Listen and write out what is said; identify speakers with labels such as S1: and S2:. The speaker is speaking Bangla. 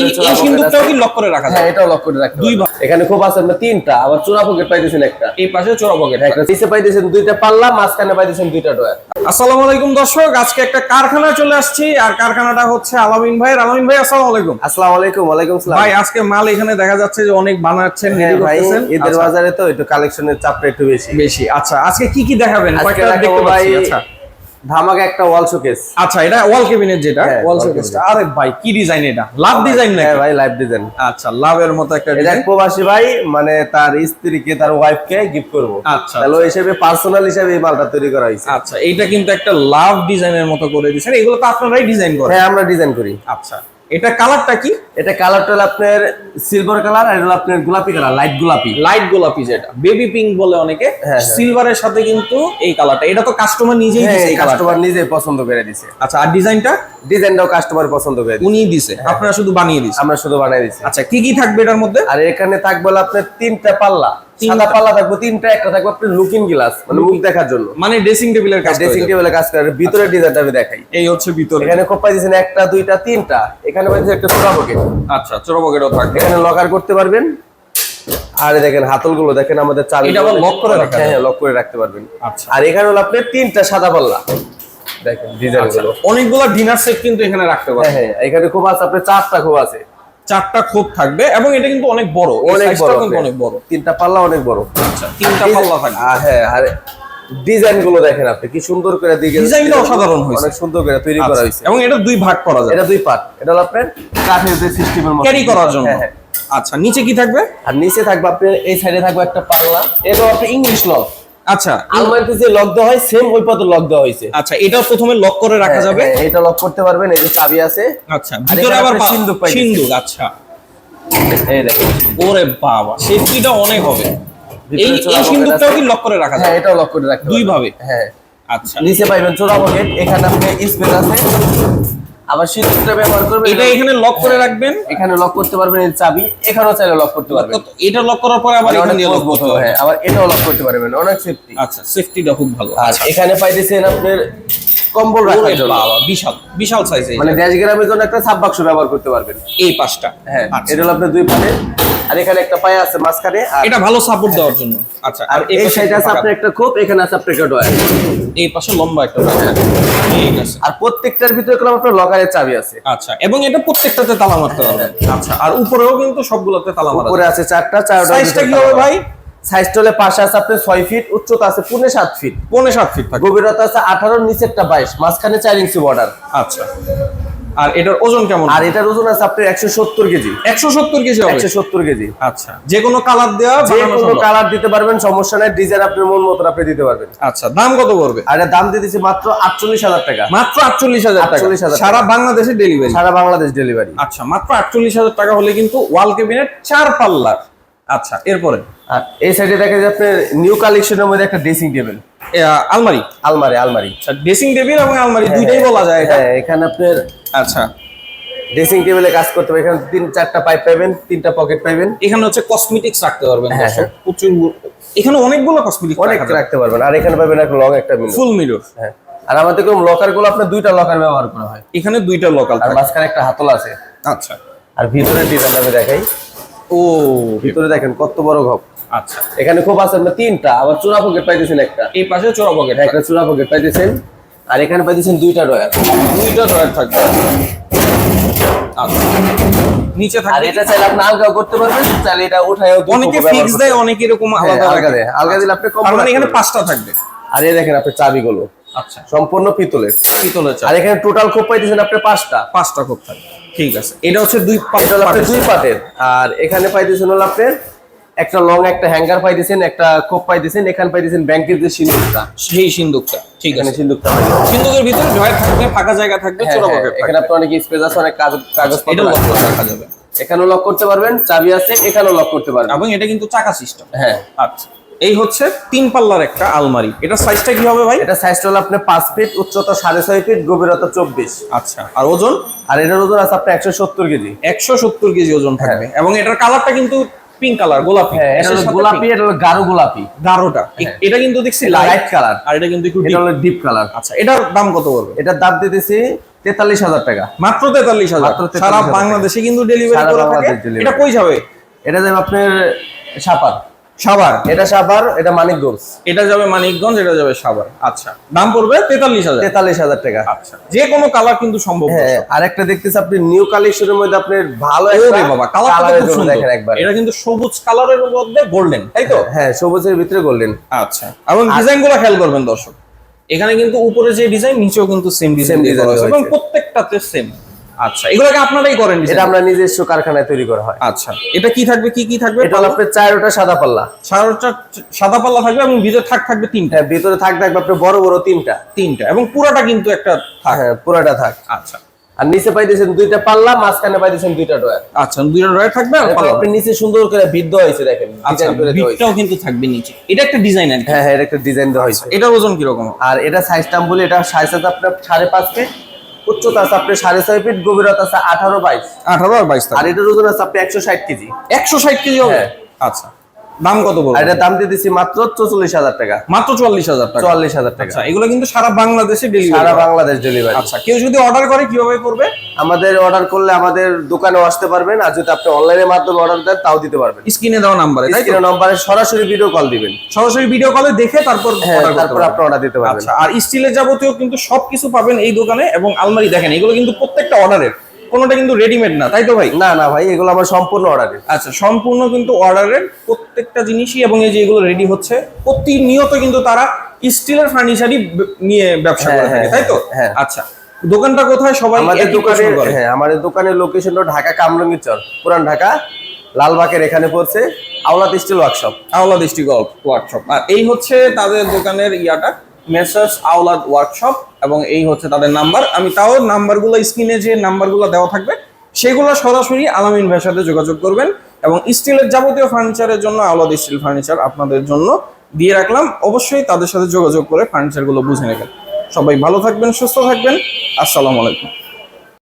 S1: এই সিন্দুকটাও কি লক করে রাখা যায়?
S2: হ্যাঁ, এটাও লক করে রাখতে
S1: দুই
S2: পারবেন। এখানে খুব আছে আপনার তিনটা, আবার চোরা পকেট পাইতেছেন একটা,
S1: এই পাশে চোরা পকেট।
S2: একটা নিচে পাইতেছেন দুইটা পাল্লা, মাঝখানে পাইতেছেন দুইটা ডয়ার।
S1: আসসালামু আলাইকুম দর্শক, আজকে একটা কারখানায় চলে আসছি, আর কারখানাটা হচ্ছে আলামিন ভাই। আলামিন ভাই আসসালামু আলাইকুম।
S2: আসসালামু আলাইকুম। ওয়ালাইকুম আসসালাম
S1: ভাই আজকে মাল এখানে দেখা যাচ্ছে যে অনেক বানাচ্ছেন,
S2: হ্যাঁ
S1: রেডি
S2: ভাই,
S1: করতেছেন।
S2: ঈদের বাজারে তো একটু কালেকশনের চাপটা একটু বেশি
S1: বেশি। আচ্ছা, আজকে কি কি দেখাবেন?
S2: আজকে
S1: কয়েকটা
S2: দেখাবো
S1: দেখতে
S2: ভাই
S1: পাচ্ছি। আচ্ছা
S2: ধামাকা একটা ওয়াল শোকেস।
S1: আচ্ছা, এটা ওয়াল কেবিনেট, যেটা
S2: হ্যাঁ,
S1: ওয়াল
S2: wall
S1: শোকেসটা।
S2: cabinet।
S1: আরে ভাই কি ডিজাইন এটা? লাভ ডিজাইন নাকি?
S2: হ্যাঁ ভাই, লাইভ ডিজাইন।
S1: আচ্ছা, লাভের মতো একটা
S2: এটা
S1: ডিজাইন।
S2: প্রবাসী ভাই, মানে তার স্ত্রীকে, তার ওয়াইফকে গিফট করব।
S1: আচ্ছা,
S2: তাহলে ওই হিসেবে পার্সোনাল হিসেবে এই মালটা তৈরি করা হয়েছে।
S1: আচ্ছা, এইটা কিন্তু একটা লাভ ডিজাইনের মতো করে দিয়েছেন। এগুলো তো আপনারাই ডিজাইন করেন?
S2: হ্যাঁ, আমরা ডিজাইন করি।
S1: আচ্ছা, এটা কালারটা কি?
S2: এটা কালারটা হলো আপনার সিলভার কালার, আর হলো আপনার গোলাপি কালার, লাইট গোলাপি।
S1: লাইট গোলাপি, যেটা বেবি পিঙ্ক বলে অনেকে।
S2: হ্যাঁ।
S1: সিলভারের সাথে কিন্তু এই কালারটা, এটা তো কাস্টমার নিজেই দিয়েছে এই কালারটা।
S2: কাস্টমার নিজে পছন্দ করে দিছে।
S1: আচ্ছা, আর
S2: ডিজাইনটাও কাস্টমার পছন্দ করে দিছে।
S1: উনিই দিছে, আপনারা শুধু বানিয়ে দিয়েছেন?
S2: আমরা শুধু বানাই দিছি।
S1: আচ্ছা, কি কি থাকবে এটার মধ্যে?
S2: আর এখানে থাকবে হলো আপনার তিনটা পাল্লা,
S1: তিনটা।
S2: সাদা পাল্লা থাকবে তিনটা, একটা থাকবে আপনার লুকিং গ্লাস, মানে মুখ দেখার জন্য,
S1: মানে ড্রেসিং টেবিলের কাজ।
S2: ড্রেসিং টেবিলে কাজ করে। ভিতরে ডিজাইনটা আমি দেখাই।
S1: এই হচ্ছে ভিতরে।
S2: এখানে কোপ পাইছেন একটা, দুইটা, তিনটা। এখানে পাইছেন একটা চোরা পকেট।
S1: আচ্ছা, চোরা পকেটও থাকবে।
S2: এখানে লকার করতে পারবেন। আর দেখেন হাতলগুলো দেখেন, আমাদের চাবি।
S1: এটা আবার লক করে রাখা যায়?
S2: হ্যাঁ, লক করে রাখতে পারবেন।
S1: আচ্ছা।
S2: আর এখানে হলো আপনার তিনটা সাদা পাল্লা, দেখেন ডিজাইন গুলো।
S1: অনেকগুলো ডিনার সেট কিন্তু এখানে রাখতে
S2: হ্যাঁ
S1: পারবেন।
S2: হ্যাঁ, এখানে খুব আছে আপনার চারটা খুব আছে।
S1: চারটা খোপ থাকবে, এবং এটা কিন্তু অনেক বড়,
S2: অনেক বড়,
S1: কিন্তু অনেক বড়।
S2: তিনটা পাল্লা অনেক বড়।
S1: আচ্ছা, তিনটা পাল্লা থাকবে।
S2: হ্যাঁ, আর ডিজাইন গুলো দেখেন আপনি, কি সুন্দর করে দিকে
S1: ডিজাইনটা অসাধারণ হয়েছে।
S2: অনেক সুন্দর করে তৈরি করা হয়েছে।
S1: এবং এটা দুই ভাগ করা যায়।
S2: এটা দুই পার্ট। এটা হলো আপনার কাঠের যে সিস্টেমের মতো
S1: ক্যারি করার জন্য।
S2: হ্যাঁ, হ্যাঁ।
S1: আচ্ছা, নিচে কি থাকবে?
S2: আর নিচে থাকবে আপনার এই সাইডে থাকবে একটা পাল্লা। এটা আপনার ইংলিশ লক।
S1: আচ্ছা,
S2: আলমারিতে যে লক দেওয়া হয় সেম ওই পথে লক দেওয়া হয়েছে।
S1: আচ্ছা, এটা প্রথমে লক করে রাখা যাবে।
S2: হ্যাঁ, এটা লক করতে পারবেন। এই যে চাবি আছে।
S1: আচ্ছা,
S2: আর
S1: ভিতরে
S2: এখানে
S1: আবার
S2: আপনি সিন্দুক পাইতেছেন।
S1: সিন্দুক। আচ্ছা,
S2: এই দেখেন,
S1: ওরে বাবা, সেফটিটা অনেক হবে।
S2: ভিতরে
S1: এই
S2: চোরা
S1: এই
S2: পকেট
S1: সিন্দুকটাও
S2: আছে।
S1: কি লক করে রাখা
S2: হ্যাঁ,
S1: যায়?
S2: এটাও লক করে রাখতে
S1: দুই
S2: পারবেন।
S1: ভাবে?
S2: হ্যাঁ।
S1: আচ্ছা,
S2: নিচে পাইবেন চোরা পকেট। এখানে আপনি স্পেস আছে, আবার সিন্দুকটা ব্যবহার করবেন।
S1: এটা এখানে লক করে রাখবেন।
S2: এখানে লক করতে পারবেন, এই চাবি এখানেও চাইলে লক করতে পারবেন।
S1: এটা লক করার পরে আবার
S2: মানে
S1: এখানে
S2: অনেক
S1: দিয়ে লক
S2: মজবুত
S1: করতে
S2: হবে।
S1: হবে।
S2: হ্যাঁ, আবার এটাও লক করতে পারবেন, অনেক সেফটি।
S1: আচ্ছা, সেফটিটা খুব ভালো।
S2: আর এখানে পাইতেছেন আপনার কম্বল রাখার
S1: ওরে
S2: জন্য,
S1: বাবা, বিশাল বিশাল সাইজে।
S2: মানে দেশ গ্রামের জন্য একটা সাব বাক্স ব্যবহার করতে পারবেন।
S1: এই পাশটা।
S2: হ্যাঁ,
S1: আচ্ছা।
S2: এটা হলো আপনার দুই পাশে। আর এখানে একটা পায়া আছে মাঝখানে। আর
S1: এটা ভালো সাপোর্ট দেওয়ার জন্য। আচ্ছা,
S2: আর এই
S1: পাশে
S2: সাইডে আছে
S1: ফাঁকা।
S2: আপনার একটা খোপ, এখানে আছে আপনার একটা ডয়ার।
S1: এই পাশে লম্বা একটা ডয়ার। ঠিক আছে।
S2: আর প্রত্যেকটার ভিতরে কোনো আপনার লকারের চাবি আছে।
S1: আচ্ছা, এবং এটা প্রত্যেকটাতে তালা মারতে পারবেন। আচ্ছা, আর উপরেও কিন্তু সবগুলোতে তালা মারা
S2: উপরে
S1: যায়।
S2: আছে চারটা, চারটা।
S1: সাইজটা কি হবে ভাই?
S2: সাইজটা হলে পাশে আছে আপনার 6 ফিট, উচ্চতা আছে 7.5 ফিট,
S1: 7.5 ফিট থাকে।
S2: গভীরতা আছে 18, নিচেরটা 22, মাঝখানে 4 ইঞ্চি বর্ডার।
S1: আচ্ছা, আর এটার ওজন কেমন?
S2: আর এটার ওজন আছে আপনার 170 কেজি।
S1: 170 কেজি হবে?
S2: 170 কেজি।
S1: আচ্ছা, যে কোনো কালার দেওয়া
S2: যে
S1: বানানো
S2: কোনো
S1: সম্ভব?
S2: কালার দিতে পারবেন, সমস্যা নাই। ডিজাইন আপনার মন মতো আপনি দিতে পারবেন।
S1: আচ্ছা, দাম কত পড়বে?
S2: আর এর দাম দিয়ে দিচ্ছি মাত্র 48,000 টাকা।
S1: মাত্র 48,000 টাকা।
S2: 48,000 টাকা।
S1: সারা বাংলাদেশে ডেলিভারি?
S2: সারা বাংলাদেশ ডেলিভারি।
S1: আচ্ছা, মাত্র 48,000 টাকা হলে কিন্তু ওয়াল ক্যাবিনেট 4 পাল্লার। আচ্ছা, এরপরে
S2: আর এই সাইডে দেখা যায় আপনার নিউ কালেকশনের মধ্যে একটা ড্রেসিং টেবিল,
S1: আলমারি।
S2: আলমারি।
S1: আচ্ছা, ড্রেসিং টেবিল এবং আলমারি দুইটাই বলা যায় এটা?
S2: হ্যাঁ, এখানে আপনার
S1: আচ্ছা,
S2: ড্রেসিং টেবিলে কাজ করতে হবে। এখানে 3-4টা পাইপ পাবেন, 3টা পকেট পাবেন।
S1: এখানে হচ্ছে কসমেটিক্স রাখতে পারবেন।
S2: হ্যাঁ,
S1: দর্শক, প্রচুর এখানে অনেকগুলো কসমেটিক্স
S2: অনেক রাখতে পারবেন। আর এখানে পাবেন একটা লং একটা মিরর।
S1: ফুল মিরর।
S2: হ্যাঁ, আর আমাদের কোন লকার গুলো আপনার দুইটা লকার ব্যবহার করা হয়।
S1: এখানে দুইটা লোকাল
S2: আর মাঝখানে একটা হাতল আছে।
S1: আচ্ছা,
S2: আর ভিতরে ডিজাইন আমি দেখাই।
S1: ও
S2: ভিতরে দেখেন কত বড় ঘর।
S1: আচ্ছা,
S2: এখানে খুব আছে আপনার তিনটা, আবার চোরা পকেট পাইতেছেন একটা।
S1: এই পাশে চোরা পকেট।
S2: একটা চোরা পকেট পাইতেছেন। আর এখানে পাইতেছেন দুইটা ডয়ার।
S1: দুইটা ড্রয়ার থাকবে। আচ্ছা, নিচে
S2: আর
S1: থাকবে।
S2: এটা চাইলে আপনি আলগাও করতে পারবেন, চাইলে এটা উঠায়ও দুই
S1: অনেকে
S2: পকেট ব্যবহার
S1: ফিক্স
S2: করতে
S1: দেয়,
S2: পারবেন।
S1: অনেকে এরকম
S2: হ্যাঁ,
S1: আলাদা
S2: আলগা
S1: রাখে।
S2: দেয়। আলগা দিলে আপনি কম
S1: তার মানে এখানে
S2: রাখতে পারবেন।
S1: 5টা থাকবে।
S2: আর এই দেখেন আপনার চাবিগুলো
S1: আচ্ছা,
S2: সম্পূর্ণ পিতলের।
S1: পিতলের চাবি।
S2: আর এখানে টোটাল খোপ পাইতেছেন আপনি 5টা।
S1: 5টা খুব থাকবে। ঠিক আছে, এটা হচ্ছে দুই
S2: এটা হলো আপনার দুই পাটের। আর এখানে পাইতেছেন হলো আপনার একটা লং একটা হ্যাঙ্গার পাইতেছেন, একটা খোপ পাইতেছেন। এখানে পাইতেছেন ব্যাংকের যে সিন্দুকটা,
S1: সেই সিন্দুকটা। ঠিক
S2: এখানে
S1: আছে,
S2: সিন্দুকটা পাইতেছেন।
S1: সিন্দুকের ভিতরে ড্রয়ার থাকবে, ফাঁকা জায়গা থাকবে,
S2: হ্যাঁ,
S1: চোরা
S2: হ্যাঁ,
S1: পকেট
S2: এখানে আপনার অনেক স্পেস আছে, অনেক কাগজপত্র
S1: এটা লক
S2: রাখতে
S1: করে
S2: পারবেন।
S1: রাখা যাবে।
S2: এখানেও লক করতে পারবেন, চাবি আছে, এখানেও লক করতে পারবেন।
S1: এবং এটা কিন্তু চাকা সিস্টেম।
S2: হ্যাঁ,
S1: আচ্ছা, এই হচ্ছে 3 পাল্লার একটা আলমারি। এটা সাইজটা কি হবে ভাই?
S2: এটা সাইজটা হলো আপনার 5 ফিট, উচ্চতা 6.5 ফিট, গভীরতা 24।
S1: আচ্ছা, আর ওজন?
S2: আর এটার ওজন আছে আপনার 170 কেজি।
S1: 170 কেজি ওজন থাকবে। এবং এটার কালারটা কিন্তু পিঙ্ক কালার, গোলাপি।
S2: হ্যাঁ, এটা হলো গোলাপি, এটা হলো গাঢ় গোলাপি।
S1: গাঢ়টা। এটা কিন্তু দেখছি
S2: লাইট
S1: লাইট
S2: কালার,
S1: আর এটা কিন্তু একটু
S2: এটা
S1: deep।
S2: হলো ডিপ কালার।
S1: আচ্ছা, এটার দাম কত পড়বে?
S2: এটার দাম দিতেছি 43,000 টাকা।
S1: মাত্র 43,000।
S2: মাত্র 43,000
S1: সারা বাংলাদেশে কিন্তু ডেলিভারি
S2: সারা
S1: করা থাকে।
S2: বাংলাদেশ delivery।
S1: এটা কই যাবে?
S2: এটা যাবে আপনার সাপার।
S1: সাভার।
S2: এটা সাপার, এটা মানিকগঞ্জ।
S1: এটা যাবে মানিকগঞ্জ, এটা যাবে সাভার। আচ্ছা, দাম পড়বে 43,000।
S2: 43,000 টাকা।
S1: আচ্ছা, যে কোনো কালার কিন্তু সম্ভব।
S2: হ্যাঁ, আরেকটা দেখতেছি আপনি নিউ কালেকশনের মধ্যে আপনি ভালো একটা
S1: বাবা, কালারটা
S2: কালারের
S1: খুব
S2: জন্য
S1: সুন্দর।
S2: দেখেন একবার।
S1: এটা কিন্তু সবুজ কালারের মধ্যে গোল্ডেন, তাই তো?
S2: হ্যাঁ, সবুজের ভিতরে গোল্ডেন।
S1: আচ্ছা, এবং ডিজাইনগুলো খেয়াল করবেন দর্শক, এখানে কিন্তু উপরে যে ডিজাইন, নিচেও কিন্তু সেম ডিজাইন
S2: design
S1: করা আছে এবং
S2: রয়েছে।
S1: প্রত্যেকটাতে সেম। আচ্ছা, এগুলোকে আপনারাই করেন design?
S2: এটা আমরা নিজস্ব কারখানায় তৈরি করা হয়।
S1: আচ্ছা, এটা কি থাকবে, কি থাকবে?
S2: এটা হলো আপনার 4টা সাদা পাল্লা।
S1: 4টা সাদা পাল্লা থাকবে এবং ভিতরে থাকবে 3টা।
S2: হ্যাঁ, ভিতরে থাকবে আপনার বড় বড় 3টা
S1: এবং পুরোটা কিন্তু একটা থাক।
S2: হ্যাঁ, পুরোটা থাক।
S1: আচ্ছা
S2: আর নিচে পাইতেছেন 2টা পাল্লা, মাঝখানে পাইতেছেন 2টা ড্রয়ার।
S1: আচ্ছা, দুইটা ড্রয়ার থাকবে আর পাল্লা।
S2: আপনি নিচে সুন্দর করে বিট দেওয়া হয়েছে দেখেন,
S1: আচ্ছা,
S2: ডিজাইন করে দেওয়া হয়েছে।
S1: বিটটাও কিন্তু থাকবে নিচে। এটা একটা ডিজাইন আর কি।
S2: হ্যাঁ হ্যাঁ, এটা একটা ডিজাইন দেওয়া হয়েছে।
S1: এটার ওজন কি রকম?
S2: আর এটা সাইজ টাম বলি, এটা সাইজ আছে আপনার 5.5 ফিট, উচ্চতা আছে আপনার 6.5 ফিট, গভীরতা আছে 18-22।
S1: 18 আর 22
S2: আর এটার ওজন আছে আপনি 160 কেজি।
S1: 160 কেজি হবে?
S2: হ্যাঁ।
S1: আচ্ছা, দাম কত বলবো?
S2: আর এটার দাম দিয়ে দিচ্ছি মাত্র 44,000 টাকা।
S1: মাত্র 44,000 টাকা।
S2: 44,000 টাকা।
S1: আচ্ছা, এগুলো কিন্তু সারা বাংলাদেশে
S2: সারা
S1: ডেলিভারি।
S2: বাংলাদেশ ডেলিভারি।
S1: আচ্ছা, কেউ যদি অর্ডার করে কিভাবে করবে?
S2: আমাদের অর্ডার করলে আমাদের দোকানেও আসতে পারবেন, আর যদি আপনি অনলাইনের মাধ্যমে অর্ডার দেন তাও দিতে পারবেন।
S1: স্ক্রিনে দেওয়া নাম্বারে, তাই তো?
S2: স্ক্রিনের নম্বরে সরাসরি ভিডিও কল দিবেন।
S1: সরাসরি ভিডিও কলে দেখে তারপর
S2: হ্যাঁ,
S1: অর্ডার করতে
S2: তারপর
S1: পারবেন।
S2: আপনি অর্ডার দিতে পারবেন।
S1: আচ্ছা, আর স্টিলের যাবতীয় কিন্তু সবকিছু পাবেন এই দোকানে। এবং আলমারি দেখেন, এগুলো কিন্তু প্রত্যেকটা অর্ডারের, কোনোটা কিন্তু রেডিমেড না, তাই তো ভাই?
S2: না না ভাই, এগুলো আমার সম্পূর্ণ অর্ডারের।
S1: আচ্ছা, সম্পূর্ণ কিন্তু অর্ডারের প্রত্যেকটা জিনিসই। এবং এই যে এগুলো রেডি হচ্ছে প্রতিনিয়ত, কিন্তু তারা স্টিলের ফার্নিচারই নিয়ে ব্যবসা করে থাকে, তাই তো?
S2: হ্যাঁ।
S1: আচ্ছা, দোকানটা কোথায়? সবাই
S2: আমাদের
S1: একই
S2: দোকানে,
S1: প্রশ্ন করে।
S2: হ্যাঁ আমাদের দোকানের লোকেশনটা ঢাকা কামরাঙ্গীর চর, পুরান ঢাকা লালবাগের এখানে পড়ছে, আওলাদ স্টিল ওয়ার্কশপ।
S1: আওলাদ স্টিল ওয়ার্কশপ। আর এই হচ্ছে তাদের দোকানের ইয়াটা, মেসার্স আওলাদ ওয়ার্কশপ। এবং এই হচ্ছে তাদের নাম্বার। আমি তাও নাম্বারগুলো, স্ক্রিনে যে নাম্বারগুলো দেওয়া থাকবে সেগুলো সরাসরি আলামিন ভাইয়ের সাথে যোগাযোগ করবেন। এবং স্টিলের যাবতীয় ফার্নিচারের জন্য আওলাদ স্টিল ফার্নিচার আপনাদের জন্য দিয়ে রাখলাম। অবশ্যই তাদের সাথে যোগাযোগ করে ফার্নিচারগুলো বুঝে নেবেন। সবাই ভালো থাকবেন, সুস্থ থাকবেন। আসসালামু আলাইকুম।